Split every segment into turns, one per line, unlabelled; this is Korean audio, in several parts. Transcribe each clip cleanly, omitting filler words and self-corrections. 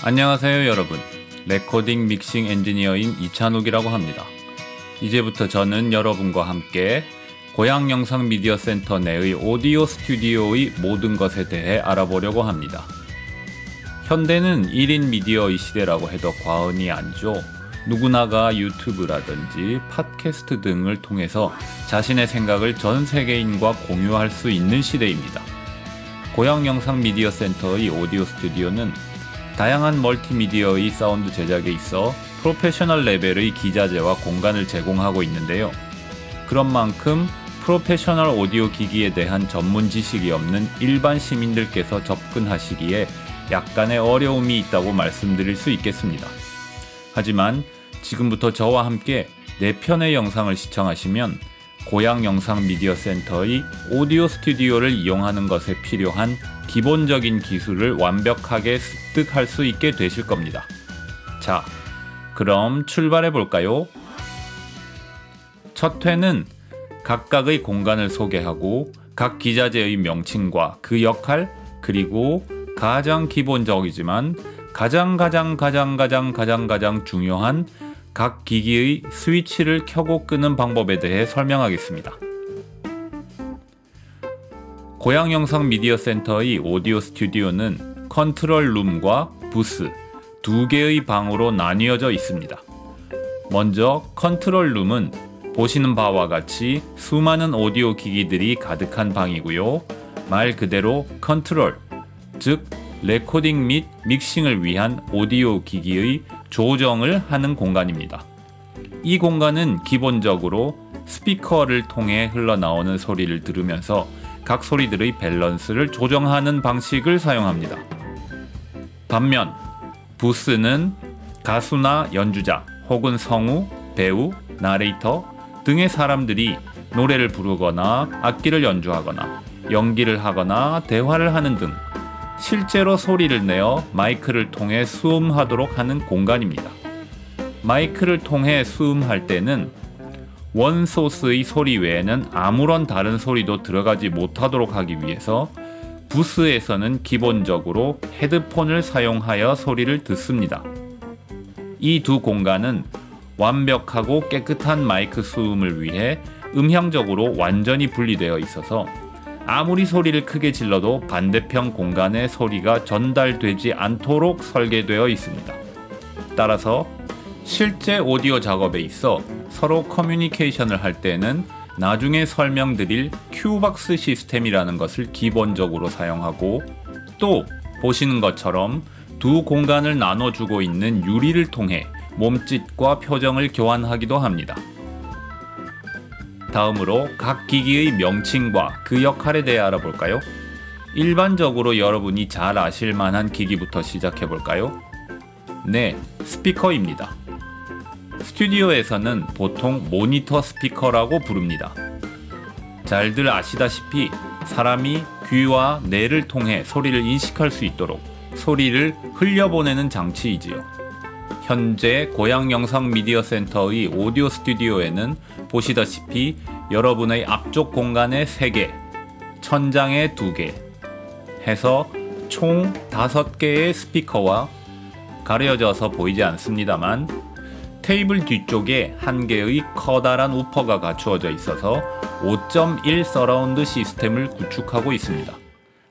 안녕하세요 여러분. 레코딩 믹싱 엔지니어인 이찬욱이라고 합니다. 이제부터 저는 여러분과 함께 고양 영상 미디어 센터 내의 오디오 스튜디오의 모든 것에 대해 알아보려고 합니다. 현대는 1인 미디어의 시대라고 해도 과언이 아니죠. 누구나가 유튜브라든지 팟캐스트 등을 통해서 자신의 생각을 전 세계인과 공유할 수 있는 시대입니다. 고양 영상 미디어 센터의 오디오 스튜디오는 다양한 멀티미디어의 사운드 제작에 있어 프로페셔널 레벨의 기자재와 공간을 제공하고 있는데요. 그런 만큼 프로페셔널 오디오 기기에 대한 전문 지식이 없는 일반 시민들께서 접근하시기에 약간의 어려움이 있다고 말씀드릴 수 있겠습니다. 하지만 지금부터 저와 함께 4편의 영상을 시청하시면 고양 영상 미디어 센터의 오디오 스튜디오를 이용하는 것에 필요한 기본적인 기술을 완벽하게 습득할 수 있게 되실 겁니다. 자, 그럼 출발해 볼까요? 첫 회는 각각의 공간을 소개하고 각 기자재의 명칭과 그 역할, 그리고 가장 기본적이지만 가장 중요한 각 기기의 스위치를 켜고 끄는 방법에 대해 설명하겠습니다. 고양 영상 미디어 센터의 오디오 스튜디오는 컨트롤 룸과 부스 2개의 방으로 나뉘어져 있습니다. 먼저 컨트롤 룸은 보시는 바와 같이 수많은 오디오 기기들이 가득한 방이고요. 말 그대로 컨트롤, 즉 레코딩 및 믹싱을 위한 오디오 기기의 조정을 하는 공간입니다. 이 공간은 기본적으로 스피커를 통해 흘러나오는 소리를 들으면서 각 소리들의 밸런스를 조정하는 방식을 사용합니다. 반면 부스는 가수나 연주자 혹은 성우, 배우, 나레이터 등의 사람들이 노래를 부르거나 악기를 연주하거나 연기를 하거나 대화를 하는 등 실제로 소리를 내어 마이크를 통해 수음하도록 하는 공간입니다. 마이크를 통해 수음할 때는 원 소스의 소리 외에는 아무런 다른 소리도 들어가지 못하도록 하기 위해서 부스에서는 기본적으로 헤드폰을 사용하여 소리를 듣습니다. 이 두 공간은 완벽하고 깨끗한 마이크 수음을 위해 음향적으로 완전히 분리되어 있어서 아무리 소리를 크게 질러도 반대편 공간에 소리가 전달되지 않도록 설계되어 있습니다. 따라서 실제 오디오 작업에 있어 서로 커뮤니케이션을 할 때는 나중에 설명드릴 큐박스 시스템이라는 것을 기본적으로 사용하고, 또 보시는 것처럼 두 공간을 나눠주고 있는 유리를 통해 몸짓과 표정을 교환하기도 합니다. 다음으로 각 기기의 명칭과 그 역할에 대해 알아볼까요? 일반적으로 여러분이 잘 아실 만한 기기부터 시작해 볼까요? 네, 스피커입니다. 스튜디오에서는 보통 모니터 스피커라고 부릅니다. 잘들 아시다시피 사람이 귀와 뇌를 통해 소리를 인식할 수 있도록 소리를 흘려보내는 장치이지요. 현재 고양 영상 미디어 센터의 오디오 스튜디오에는 보시다시피 여러분의 앞쪽 공간에 3개, 천장에 2개 해서 총 5개의 스피커와 가려져서 보이지 않습니다만 테이블 뒤쪽에 1개의 커다란 우퍼가 갖추어져 있어서 5.1 서라운드 시스템을 구축하고 있습니다.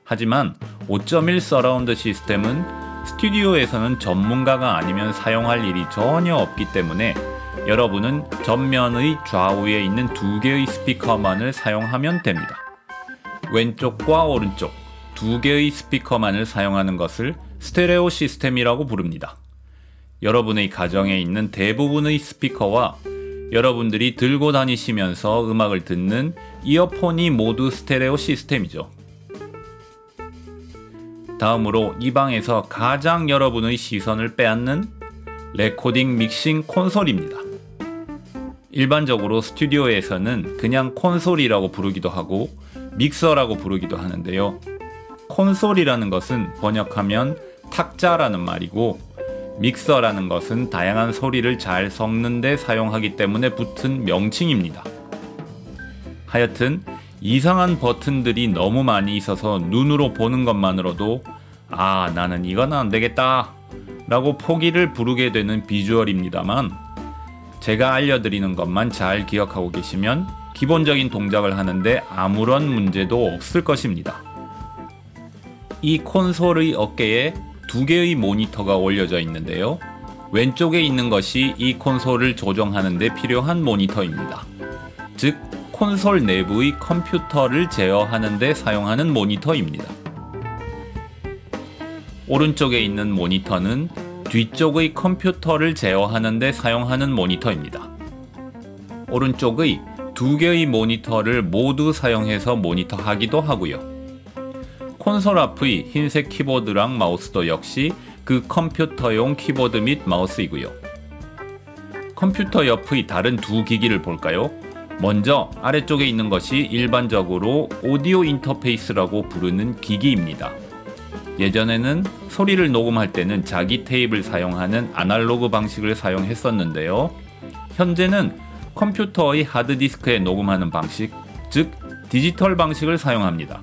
하지만 5.1 서라운드 시스템은 스튜디오에서는 전문가가 아니면 사용할 일이 전혀 없기 때문에 여러분은 전면의 좌우에 있는 2개의 스피커만을 사용하면 됩니다. 왼쪽과 오른쪽 2개의 스피커만을 사용하는 것을 스테레오 시스템이라고 부릅니다. 여러분의 가정에 있는 대부분의 스피커와 여러분들이 들고 다니시면서 음악을 듣는 이어폰이 모두 스테레오 시스템이죠. 다음으로 이 방에서 가장 여러분의 시선을 빼앗는 레코딩 믹싱 콘솔입니다. 일반적으로 스튜디오에서는 그냥 콘솔이라고 부르기도 하고 믹서라고 부르기도 하는데요. 콘솔이라는 것은 번역하면 탁자라는 말이고, 믹서라는 것은 다양한 소리를 잘 섞는 데 사용하기 때문에 붙은 명칭입니다. 하여튼 이상한 버튼들이 너무 많이 있어서 눈으로 보는 것만으로도 아, 나는 이건 안 되겠다 라고 포기를 부르게 되는 비주얼입니다만, 제가 알려드리는 것만 잘 기억하고 계시면 기본적인 동작을 하는데 아무런 문제도 없을 것입니다. 이 콘솔의 어깨에 두 개의 모니터가 올려져 있는데요. 왼쪽에 있는 것이 이 콘솔을 조정하는 데 필요한 모니터입니다. 즉, 콘솔 내부의 컴퓨터를 제어하는 데 사용하는 모니터입니다. 오른쪽에 있는 모니터는 뒤쪽의 컴퓨터를 제어하는 데 사용하는 모니터입니다. 오른쪽의 두 개의 모니터를 모두 사용해서 모니터하기도 하고요. 콘솔 앞의 흰색 키보드랑 마우스도 역시 그 컴퓨터용 키보드 및 마우스이고요. 컴퓨터 옆의 다른 두 기기를 볼까요? 먼저 아래쪽에 있는 것이 일반적으로 오디오 인터페이스라고 부르는 기기입니다. 예전에는 소리를 녹음할 때는 자기 테이프를 사용하는 아날로그 방식을 사용했었는데요. 현재는 컴퓨터의 하드디스크에 녹음하는 방식, 즉 디지털 방식을 사용합니다.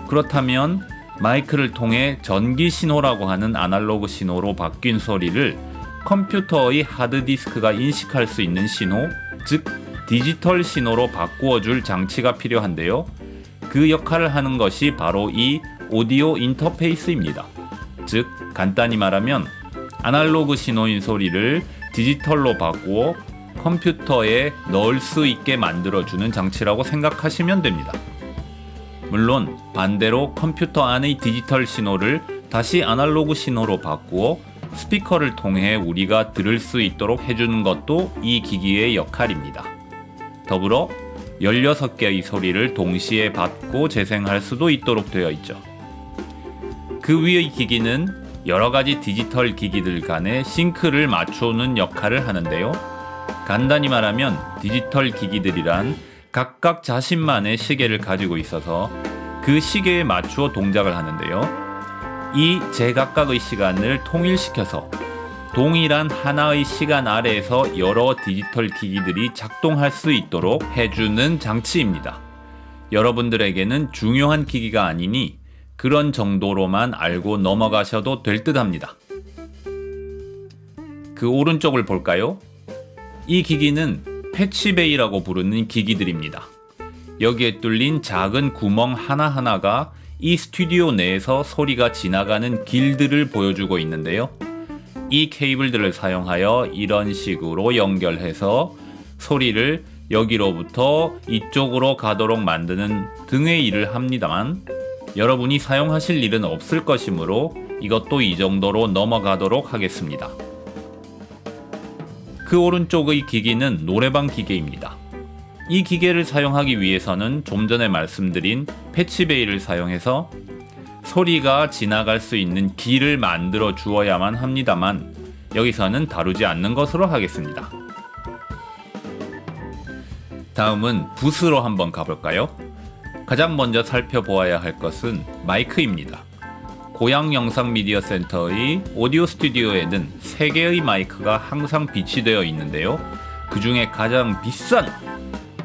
그렇다면 마이크를 통해 전기 신호라고 하는 아날로그 신호로 바뀐 소리를 컴퓨터의 하드디스크가 인식할 수 있는 신호, 즉 디지털 신호로 바꾸어 줄 장치가 필요한데요. 그 역할을 하는 것이 바로 이 오디오 인터페이스입니다. 즉 간단히 말하면 아날로그 신호인 소리를 디지털로 바꾸어 컴퓨터에 넣을 수 있게 만들어주는 장치라고 생각하시면 됩니다. 물론 반대로 컴퓨터 안의 디지털 신호를 다시 아날로그 신호로 바꾸어 스피커를 통해 우리가 들을 수 있도록 해주는 것도 이 기기의 역할입니다. 더불어 16개의 소리를 동시에 받고 재생할 수도 있도록 되어 있죠. 그 위의 기기는 여러가지 디지털 기기들 간의 싱크를 맞추는 역할을 하는데요. 간단히 말하면 디지털 기기들이란 각각 자신만의 시계를 가지고 있어서 그 시계에 맞추어 동작을 하는데요. 이 제각각의 시간을 통일시켜서 동일한 하나의 시간 아래에서 여러 디지털 기기들이 작동할 수 있도록 해주는 장치입니다. 여러분들에게는 중요한 기기가 아니니 그런 정도로만 알고 넘어가셔도 될 듯 합니다. 그 오른쪽을 볼까요? 이 기기는 패치베이라고 부르는 기기들입니다. 여기에 뚫린 작은 구멍 하나하나가 이 스튜디오 내에서 소리가 지나가는 길들을 보여주고 있는데요. 이 케이블들을 사용하여 이런 식으로 연결해서 소리를 여기로부터 이쪽으로 가도록 만드는 등의 일을 합니다만, 여러분이 사용하실 일은 없을 것이므로 이것도 이 정도로 넘어가도록 하겠습니다. 그 오른쪽의 기기는 노래방 기계입니다. 이 기계를 사용하기 위해서는 좀 전에 말씀드린 패치베이를 사용해서 소리가 지나갈 수 있는 길을 만들어 주어야만 합니다만, 여기서는 다루지 않는 것으로 하겠습니다. 다음은 붓으로 한번 가볼까요? 가장 먼저 살펴보아야 할 것은 마이크입니다. 고양 영상 미디어 센터의 오디오 스튜디오에는 3개의 마이크가 항상 비치되어 있는데요. 그 중에 가장 비싼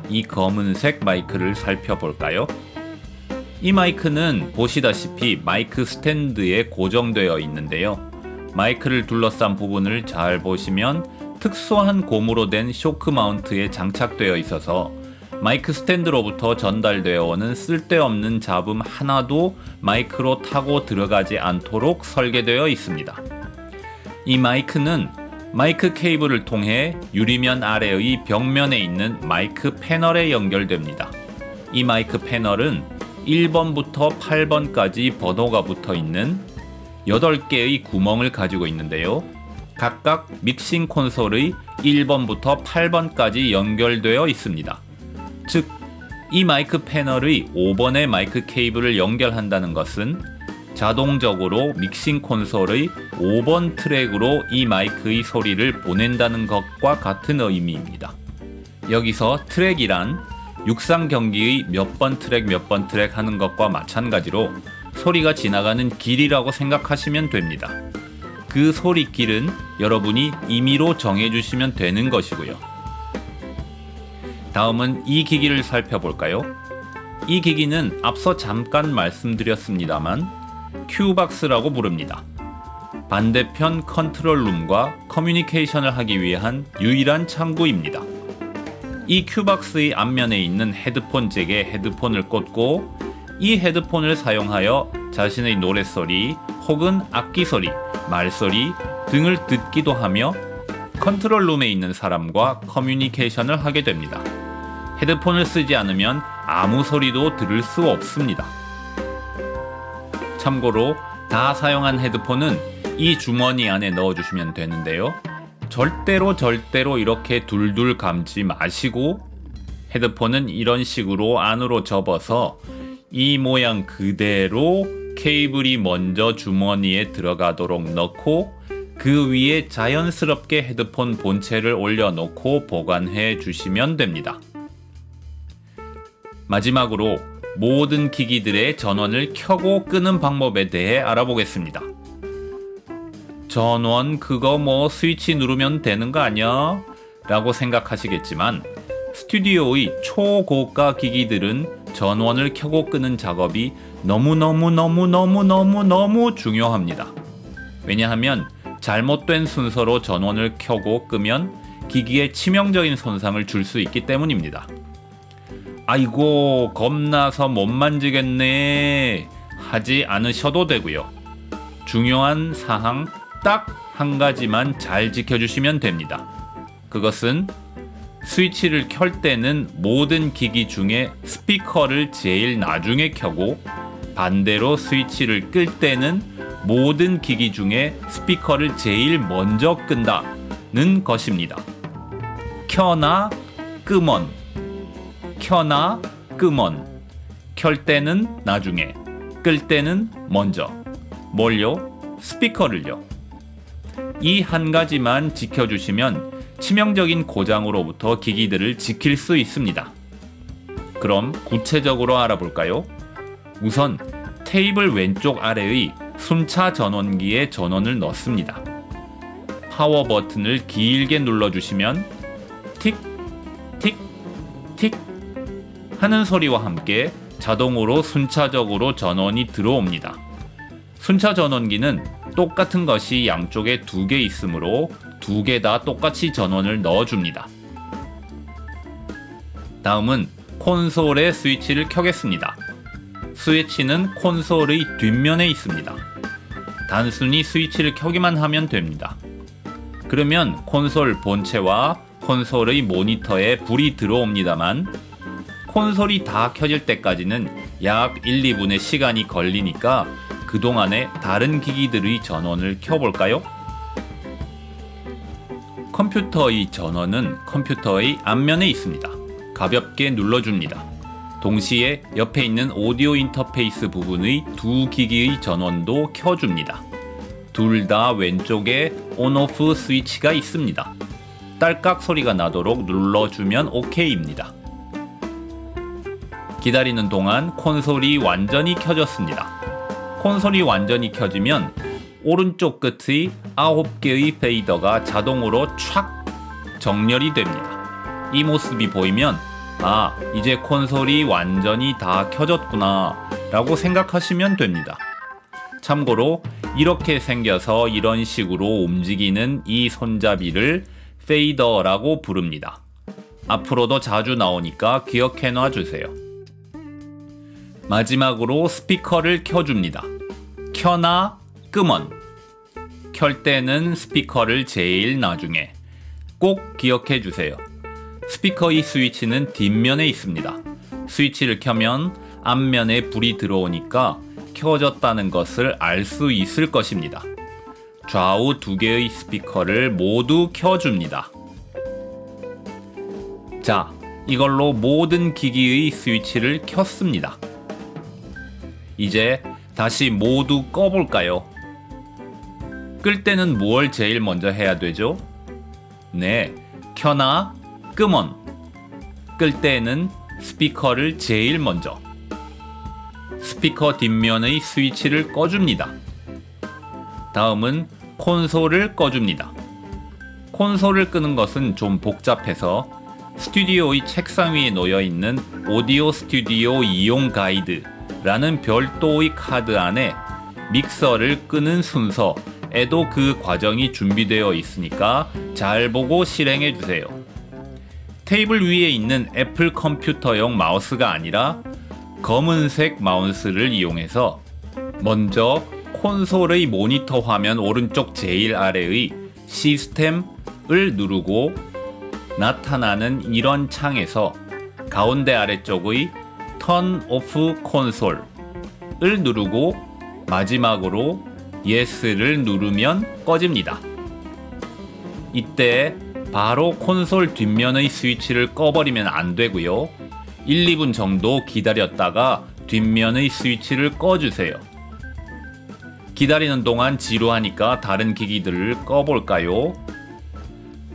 이 검은색 마이크를 살펴볼까요? 이 마이크는 보시다시피 마이크 스탠드에 고정되어 있는데요. 마이크를 둘러싼 부분을 잘 보시면 특수한 고무로 된 쇼크 마운트에 장착되어 있어서 마이크 스탠드로부터 전달되어 오는 쓸데없는 잡음 하나도 마이크로 타고 들어가지 않도록 설계되어 있습니다. 이 마이크는 마이크 케이블을 통해 유리면 아래의 벽면에 있는 마이크 패널에 연결됩니다. 이 마이크 패널은 1번부터 8번까지 번호가 붙어 있는 8개의 구멍을 가지고 있는데요. 각각 믹싱 콘솔의 1번부터 8번까지 연결되어 있습니다. 즉, 이 마이크 패널의 5번의 마이크 케이블을 연결한다는 것은 자동적으로 믹싱 콘솔의 5번 트랙으로 이 마이크의 소리를 보낸다는 것과 같은 의미입니다. 여기서 트랙이란 육상 경기의 몇 번 트랙 하는 것과 마찬가지로 소리가 지나가는 길이라고 생각하시면 됩니다. 그 소리길은 여러분이 임의로 정해주시면 되는 것이고요. 다음은 이 기기를 살펴볼까요? 이 기기는 앞서 잠깐 말씀드렸습니다만 큐박스라고 부릅니다. 반대편 컨트롤룸과 커뮤니케이션을 하기 위한 유일한 창구입니다. 이 큐박스의 앞면에 있는 헤드폰 잭에 헤드폰을 꽂고 이 헤드폰을 사용하여 자신의 노랫소리 혹은 악기소리, 말소리 등을 듣기도 하며 컨트롤룸에 있는 사람과 커뮤니케이션을 하게 됩니다. 헤드폰을 쓰지 않으면 아무 소리도 들을 수 없습니다. 참고로 다 사용한 헤드폰은 이 주머니 안에 넣어주시면 되는데요. 절대로 이렇게 둘둘 감지 마시고 헤드폰은 이런 식으로 안으로 접어서 이 모양 그대로 케이블이 먼저 주머니에 들어가도록 넣고 그 위에 자연스럽게 헤드폰 본체를 올려놓고 보관해 주시면 됩니다. 마지막으로 모든 기기들의 전원을 켜고 끄는 방법에 대해 알아보겠습니다. 전원 그거 뭐 스위치 누르면 되는 거 아니야? 라고 생각하시겠지만 스튜디오의 초고가 기기들은 전원을 켜고 끄는 작업이 너무 중요합니다. 왜냐하면 잘못된 순서로 전원을 켜고 끄면 기기에 치명적인 손상을 줄 수 있기 때문입니다. 아이고 겁나서 못 만지겠네 하지 않으셔도 되고요. 중요한 사항 딱 한 가지만 잘 지켜주시면 됩니다. 그것은 스위치를 켤 때는 모든 기기 중에 스피커를 제일 나중에 켜고 반대로 스위치를 끌 때는 모든 기기 중에 스피커를 제일 먼저 끈다는 것입니다. 켜나 끄먼, 켜나 끄먼, 켤 때는 나중에, 끌 때는 먼저. 뭘요? 스피커를요. 이 한 가지만 지켜주시면 치명적인 고장으로부터 기기들을 지킬 수 있습니다. 그럼 구체적으로 알아볼까요? 우선 테이블 왼쪽 아래의 순차 전원기에 전원을 넣습니다. 파워 버튼을 길게 눌러주시면 틱, 틱, 틱 하는 소리와 함께 자동으로 순차적으로 전원이 들어옵니다. 순차 전원기는 똑같은 것이 양쪽에 2개 있으므로 2개 다 똑같이 전원을 넣어줍니다. 다음은 콘솔의 스위치를 켜겠습니다. 스위치는 콘솔의 뒷면에 있습니다. 단순히 스위치를 켜기만 하면 됩니다. 그러면 콘솔 본체와 콘솔의 모니터에 불이 들어옵니다만 콘솔이 다 켜질 때까지는 약 1, 2분의 시간이 걸리니까 그동안에 다른 기기들의 전원을 켜볼까요? 컴퓨터의 전원은 컴퓨터의 앞면에 있습니다. 가볍게 눌러줍니다. 동시에 옆에 있는 오디오 인터페이스 부분의 2 기기의 전원도 켜줍니다. 둘 다 왼쪽에 온오프 스위치가 있습니다. 딸깍 소리가 나도록 눌러주면 OK입니다. 기다리는 동안 콘솔이 완전히 켜졌습니다. 콘솔이 완전히 켜지면 오른쪽 끝의 9개의 페이더가 자동으로 촥 정렬이 됩니다. 이 모습이 보이면 아, 이제 콘솔이 완전히 다 켜졌구나 라고 생각하시면 됩니다. 참고로 이렇게 생겨서 이런 식으로 움직이는 이 손잡이를 페이더라고 부릅니다. 앞으로도 자주 나오니까 기억해 놔주세요. 마지막으로 스피커를 켜줍니다. 켜나 끄먼. 켤 때는 스피커를 제일 나중에. 꼭 기억해 주세요. 스피커의 스위치는 뒷면에 있습니다. 스위치를 켜면 앞면에 불이 들어오니까 켜졌다는 것을 알 수 있을 것입니다. 좌우 2개의 스피커를 모두 켜줍니다. 자, 이걸로 모든 기기의 스위치를 켰습니다. 이제 다시 모두 꺼볼까요? 끌 때는 무엇을 제일 먼저 해야 되죠? 네, 켜나 끄먼. 끌 때는 스피커를 제일 먼저. 스피커 뒷면의 스위치를 꺼줍니다. 다음은 콘솔을 꺼줍니다. 콘솔을 끄는 것은 좀 복잡해서 스튜디오의 책상 위에 놓여있는 오디오 스튜디오 이용 가이드라는 별도의 카드 안에 믹서를 끄는 순서, 에도 그 과정이 준비되어 있으니까 잘 보고 실행해 주세요. 테이블 위에 있는 애플 컴퓨터용 마우스가 아니라 검은색 마우스를 이용해서 먼저 콘솔의 모니터 화면 오른쪽 제일 아래의 시스템을 누르고 나타나는 이런 창에서 가운데 아래쪽의 Turn off console을 누르고 마지막으로 Yes를 누르면 꺼집니다. 이때 바로 콘솔 뒷면의 스위치를 꺼버리면 안 되고요. 1, 2분 정도 기다렸다가 뒷면의 스위치를 꺼주세요. 기다리는 동안 지루하니까 다른 기기들을 꺼볼까요?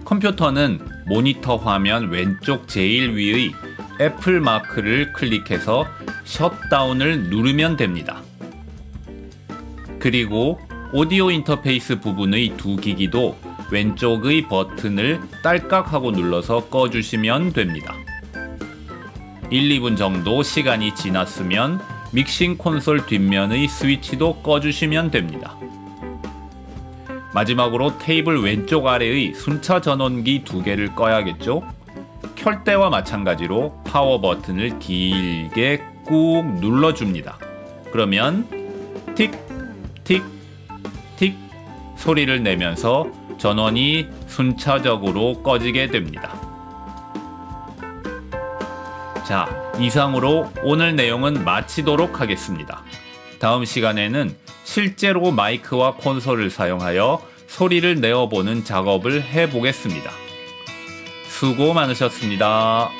컴퓨터는 모니터 화면 왼쪽 제일 위의 애플 마크를 클릭해서 셧다운을 누르면 됩니다. 그리고 오디오 인터페이스 부분의 두 기기도 왼쪽의 버튼을 딸깍하고 눌러서 꺼주시면 됩니다. 1, 2분 정도 시간이 지났으면 믹싱 콘솔 뒷면의 스위치도 꺼주시면 됩니다. 마지막으로 테이블 왼쪽 아래의 순차 전원기 두 개를 꺼야겠죠? 켤 때와 마찬가지로 파워 버튼을 길게 꾹 눌러줍니다. 그러면 틱, 틱, 틱 소리를 내면서 전원이 순차적으로 꺼지게 됩니다. 자, 이상으로 오늘 내용은 마치도록 하겠습니다. 다음 시간에는 실제로 마이크와 콘솔을 사용하여 소리를 내어보는 작업을 해보겠습니다. 수고 많으셨습니다.